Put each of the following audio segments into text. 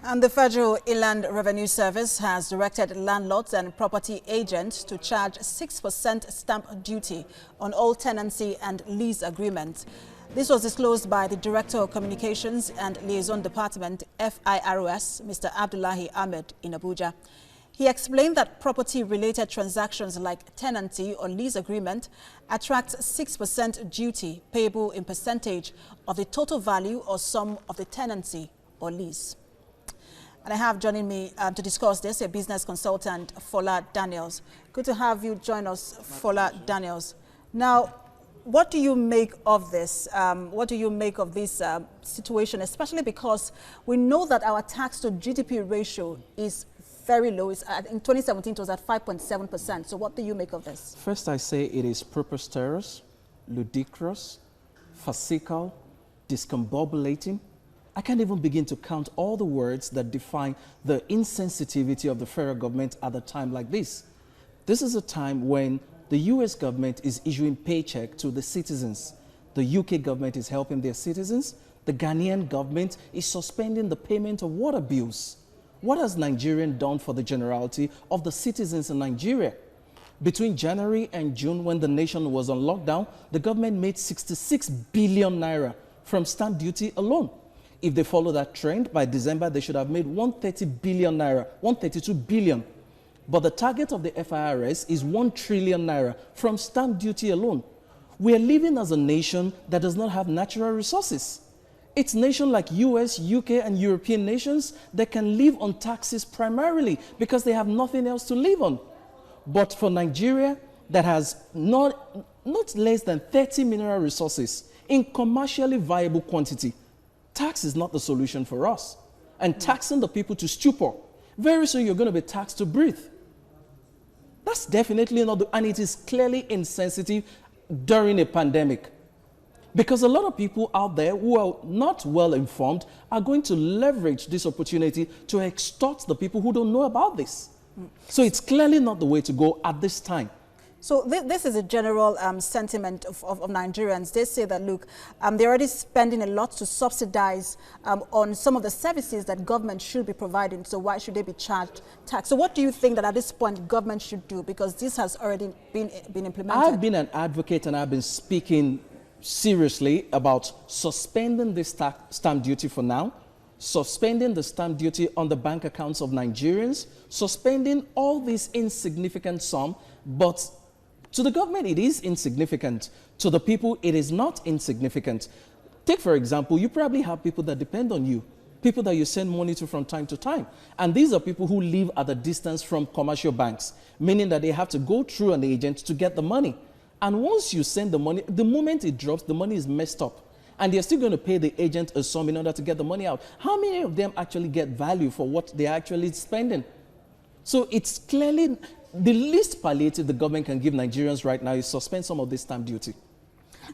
And the Federal Inland Revenue Service has directed landlords and property agents to charge 6% stamp duty on all tenancy and lease agreements. This was disclosed by the Director of Communications and Liaison Department, FIRS, Mr. Abdullahi Ahmed, in Abuja. He explained that property-related transactions like tenancy or lease agreement attracts 6% duty payable in percentage of the total value or sum of the tenancy or lease. And I have joining me to discuss this a business consultant, Fola Daniels. Good to have you join us, Fola Daniels. Now, what do you make of this? What do you make of this situation, especially because we know that our tax to GDP ratio is very low. It's in 2017, it was at 5.7%. So what do you make of this? First, I say it is preposterous, ludicrous, farcical, discombobulating. I can't even begin to count all the words that define the insensitivity of the federal government at a time like this. This is a time when the US government is issuing paycheck to the citizens. The UK government is helping their citizens. The Ghanaian government is suspending the payment of water bills. What has Nigeria done for the generality of the citizens in Nigeria? Between January and June, when the nation was on lockdown, the government made 66 billion naira from stamp duty alone. If they follow that trend, by December, they should have made 130 billion naira, 132 billion. But the target of the FIRS is 1 trillion naira from stamp duty alone. We are living as a nation that does not have natural resources. It's nations like US, UK, and European nations that can live on taxes primarily because they have nothing else to live on. But for Nigeria, that has not less than 30 mineral resources in commercially viable quantity, tax is not the solution for us. And taxing the people to stupor, very soon you're going to be taxed to breathe. That's definitely not, and it is clearly insensitive during a pandemic. Because a lot of people out there who are not well informed are going to leverage this opportunity to extort the people who don't know about this. So it's clearly not the way to go at this time. So this is a general sentiment of Nigerians. They say that, look, they're already spending a lot to subsidize on some of the services that government should be providing. So why should they be charged tax? So what do you think that at this point government should do? Because this has already been implemented. I've been an advocate and I've been speaking seriously about suspending this stamp duty for now, suspending the stamp duty on the bank accounts of Nigerians, suspending all these insignificant sum, but to the government, it is insignificant. To the people, it is not insignificant. Take, for example, you probably have people that depend on you, people that you send money to from time to time. And these are people who live at a distance from commercial banks, meaning that they have to go through an agent to get the money. And once you send the money, the moment it drops, the money is messed up. And they're still going to pay the agent a sum in order to get the money out. How many of them actually get value for what they're actually spending? So it's clearly the least palliative the government can give Nigerians right now is suspend some of this stamp duty.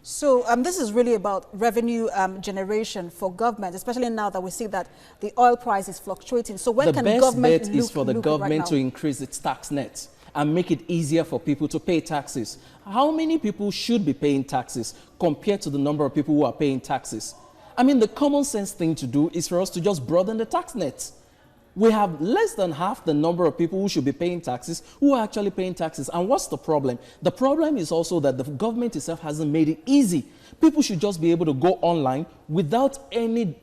So this is really about revenue generation for government, especially now that we see that the oil price is fluctuating. So when can government The best bet is for the government to increase its tax net and make it easier for people to pay taxes. How many people should be paying taxes compared to the number of people who are paying taxes? I mean, the common sense thing to do is for us to just broaden the tax net. We have less than half the number of people who should be paying taxes who are actually paying taxes. And what's the problem? The problem is also that the government itself hasn't made it easy. People should just be able to go online without any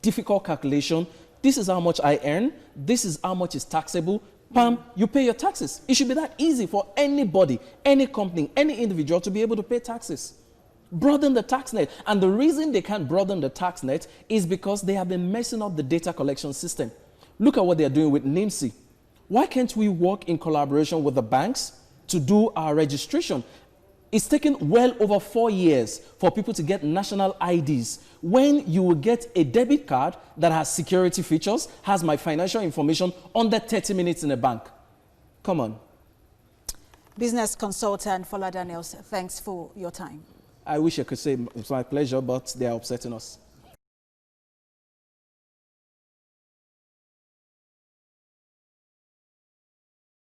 difficult calculation. This is how much I earn. This is how much is taxable. Pam, you pay your taxes. It should be that easy for anybody, any company, any individual to be able to pay taxes. Broaden the tax net. And the reason they can't broaden the tax net is because they have been messing up the data collection system. Look at what they're doing with NIMC. Why can't we work in collaboration with the banks to do our registration? It's taken well over 4 years for people to get national IDs. When you will get a debit card that has security features, has my financial information under 30 minutes in a bank. Come on. Business consultant Fola Daniels, thanks for your time. I wish I could say it's my pleasure, but they are upsetting us.